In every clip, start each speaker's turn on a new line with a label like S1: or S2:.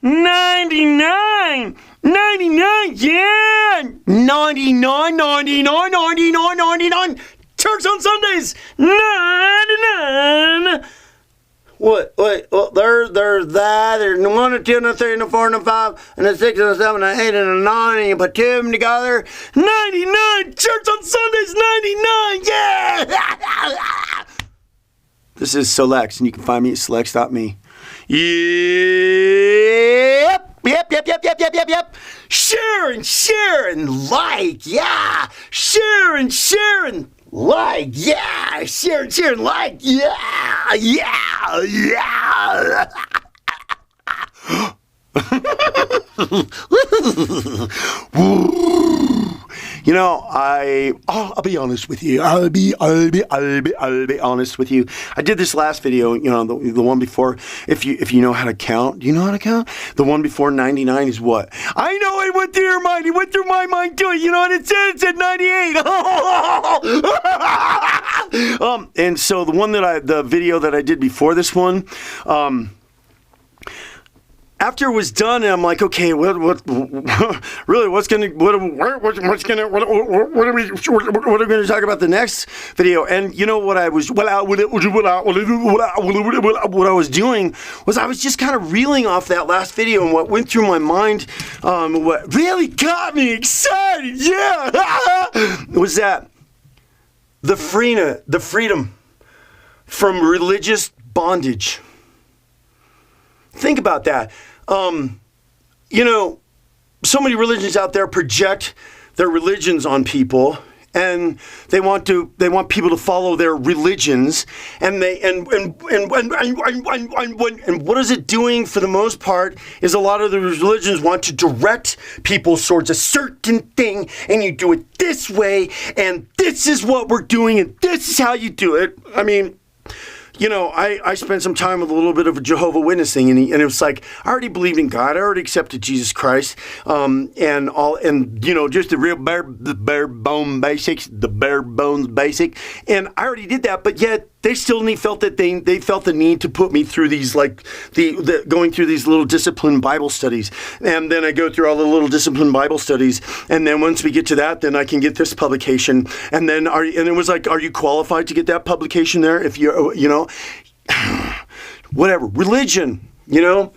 S1: 99, 99, yeah, 99, 99, 99, 99. Church on Sundays, 99. What? Wait, well, there's that. There's 1, 2, and 3, and 4, and 5, and 6, and 7, and 8, and 9, and you put 2 of them together. 99. Church on Sundays, 99. Yeah. This is Solex, and you can find me at solex.me. Yep. Share and like, yeah. Share and like, yeah. Share and like, yeah. You know, I'll be honest with you. I'll be honest with you. I did this last video, you know, the one before. If you know how to count, do you know how to count? The one before 99 is what? I know it went through your mind. It went through my mind too. You know what it said? It said 98. And so the video that I did before this one, after it was done, and I'm like, okay, what are we going to talk about the next video? And you know what I was doing was I was just kind of reeling off that last video, and what went through my mind, what really got me excited, was that the freedom from religious bondage. Think about that. You know, so many religions out there project their religions on people, and they want people to follow their religions, and what is it doing for the most part is a lot of the religions want to direct people towards a certain thing, and you do it this way, and this is what we're doing, and this is how you do it. I mean, you know, I spent some time with a little bit of a Jehovah's Witness thing, and it was like, I already believed in God, I already accepted Jesus Christ, and you know, just the bare bones basic, and I already did that, but yet they still felt the need to put me through these, like, going through these little disciplined Bible studies. And then I go through all the little disciplined Bible studies. And then once we get to that, then I can get this publication. And then, it was like, are you qualified to get that publication there? If you're, you know, whatever. Religion, you know,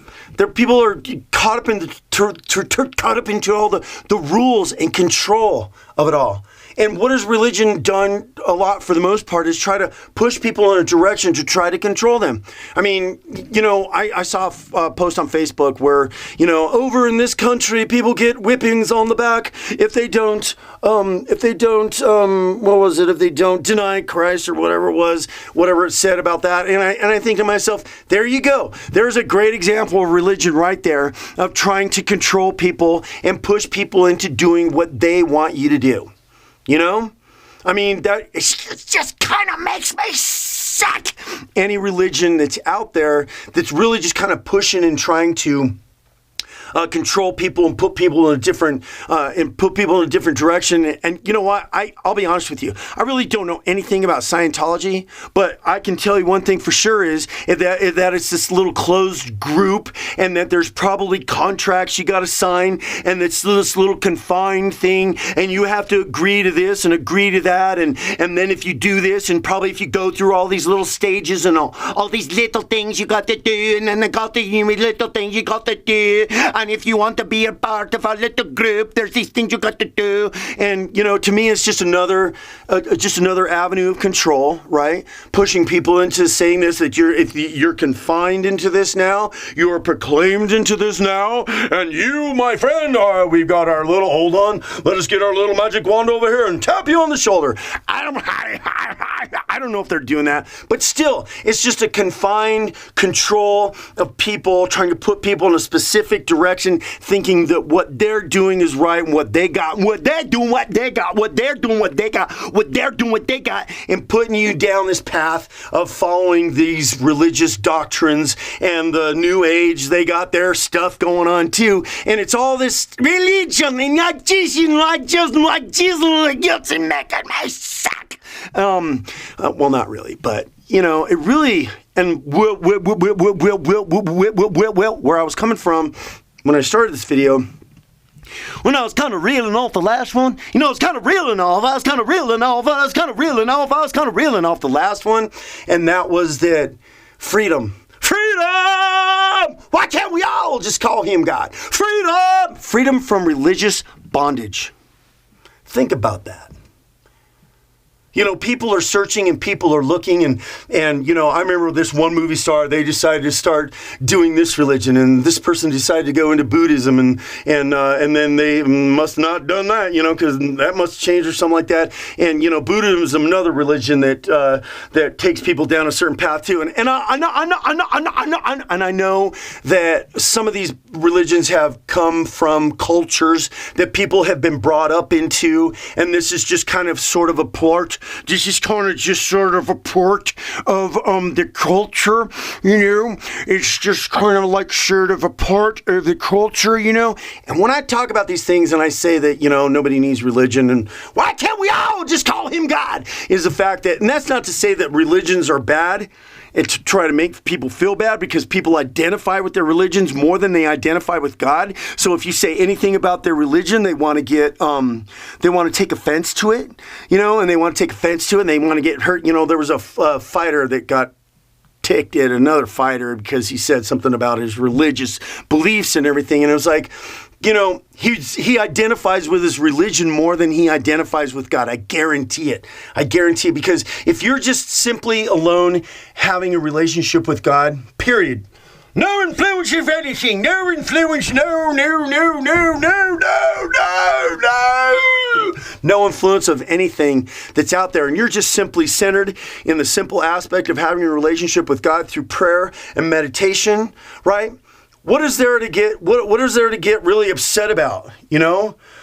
S1: people are caught up into all the rules and control of it all. And what has religion done a lot for the most part is try to push people in a direction to try to control them. I mean, you know, I saw a post on Facebook where, you know, over in this country, people get whippings on the back if they don't deny Christ or whatever it said about that. And I think to myself, there you go. There's a great example of religion right there of trying to control people and push people into doing what they want you to do. You know? I mean, that it just kind of makes me sick. Any religion that's out there that's really just kind of pushing and trying to control people and put people in a different direction. And you know what? I'll be honest with you. I really don't know anything about Scientology, but I can tell you one thing for sure is that it's this little closed group, and that there's probably contracts you got to sign, and it's this little confined thing, and you have to agree to this and agree to that, and then if you do this, and probably if you go through all these little stages and all these little things you got to do, and then the little things you got to do. And if you want to be a part of a little group, there's these things you got to do. And, you know, to me, it's just another avenue of control, right? Pushing people into saying this, that if you're confined into this now, you are proclaimed into this now, and you, my friend, we've got our little, hold on, let us get our little magic wand over here and tap you on the shoulder. I don't know if they're doing that, but still, it's just a confined control of people, trying to put people in a specific direction, thinking that what they're doing is right, and what they're doing what they got, and putting you down this path of following these religious doctrines. And the New Age, they got their stuff going on too, and it's all this religion, and not Jesus, making me suck. Well, not really, but you know, it really, And where I was coming from when I started this video, when I was kind of reeling off the last one, I was kind of reeling off the last one, and that was that freedom. Why can't we all just call him God? Freedom from religious bondage. Think about that. People are searching and people are looking and I remember this one movie star, they decided to start doing this religion, and this person decided to go into Buddhism and then they must not done that, because that must change or something like that. And, Buddhism is another religion that takes people down a certain path too. And I know that some of these religions have come from cultures that people have been brought up into, and this is just kind of sort of a part. This is kind of just sort of a part of the culture, It's just kind of like sort of a part of the culture, And when I talk about these things and I say that, nobody needs religion and why can't we all just call him God, is the fact that, and that's not to say that religions are bad. And to try to make people feel bad, because people identify with their religions more than they identify with God. So if you say anything about their religion, they want to get, they want to take offense to it, and they want to take offense to it, and they want to get hurt. There was a fighter that got ticked at another fighter because he said something about his religious beliefs and everything, and it was like, he identifies with his religion more than he identifies with God. I guarantee it. Because if you're just simply alone having a relationship with God, period. No influence of anything. No influence. No. No influence of anything that's out there. And you're just simply centered in the simple aspect of having a relationship with God through prayer and meditation, right? What is there to get? What is there to get really upset about?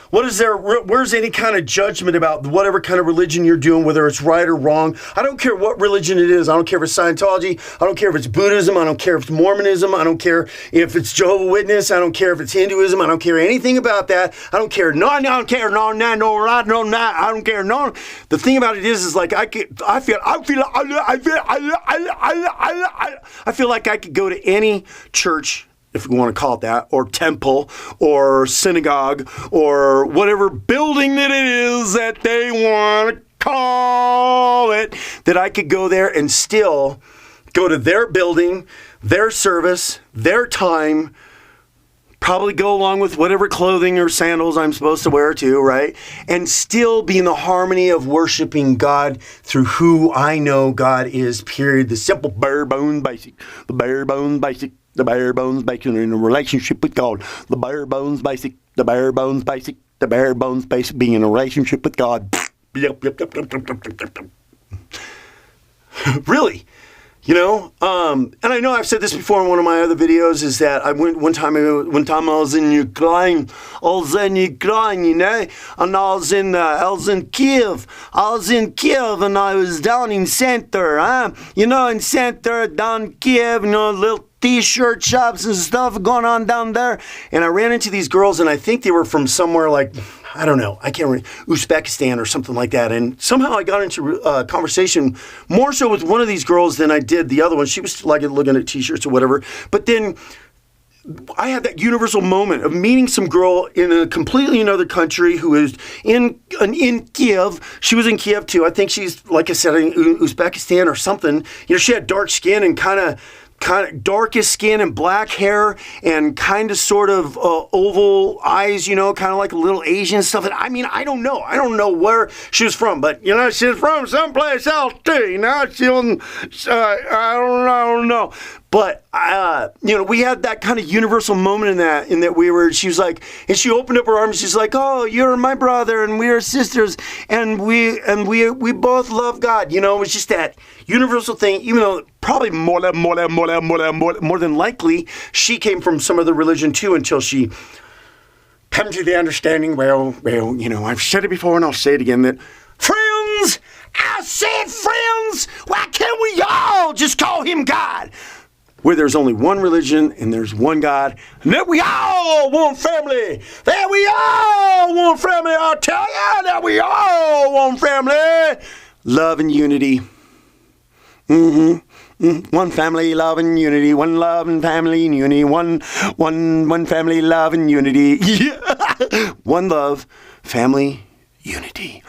S1: What is there? Where's any kind of judgment about whatever kind of religion you're doing, whether it's right or wrong? I don't care what religion it is. I don't care if it's Scientology. I don't care if it's Buddhism. I don't care if it's Mormonism. I don't care if it's Jehovah's Witness. I don't care if it's Hinduism. I don't care anything about that. I don't care. No. I don't care. No. I don't care. No. The thing about it is like I feel like I could go to any church, if we want to call it that, or temple, or synagogue, or whatever building that it is that they want to call it, that I could go there and still go to their building, their service, their time, probably go along with whatever clothing or sandals I'm supposed to wear too, right? And still be in the harmony of worshiping God through who I know God is, period. The simple bare bones basic. The bare bones basic. The bare bones basic in a relationship with God. The bare bones basic. The bare bones basic. The bare bones basic being in a relationship with God. Really. And I know I've said this before in one of my other videos, is that I went one time I was in Ukraine, and I was in Kiev. And I was down in center, in center, down Kiev, little T-shirt shops and stuff going on down there. And I ran into these girls, and I think they were from somewhere like, I don't know, I can't remember, Uzbekistan or something like that. And somehow I got into a conversation more so with one of these girls than I did the other one. She was like looking at T-shirts or whatever. But then I had that universal moment of meeting some girl in a completely another country who is in Kiev. She was in Kiev too. I think she's, like I said, in Uzbekistan or something. She had dark skin and kind of darkest skin and black hair and kind of sort of oval eyes, kind of like a little Asian stuff. And I mean, I don't know where she was from, but she's from someplace else too. I don't know. But, we had that kind of universal moment in that she was like, and she opened up her arms, she's like, oh, you're my brother, and we are sisters, and we both love God. It was just that universal thing, even though probably more than likely, she came from some other religion too, until she come to the understanding, I've said it before and I'll say it again, that friends, I said friends, why can't we all just call him God? Where there's only one religion and there's one God, and that we all want family. That we all want family. I'll tell you that we all want family. Love and unity. One family, love and unity. One love and family and unity. One family, love and unity. One love, family, unity.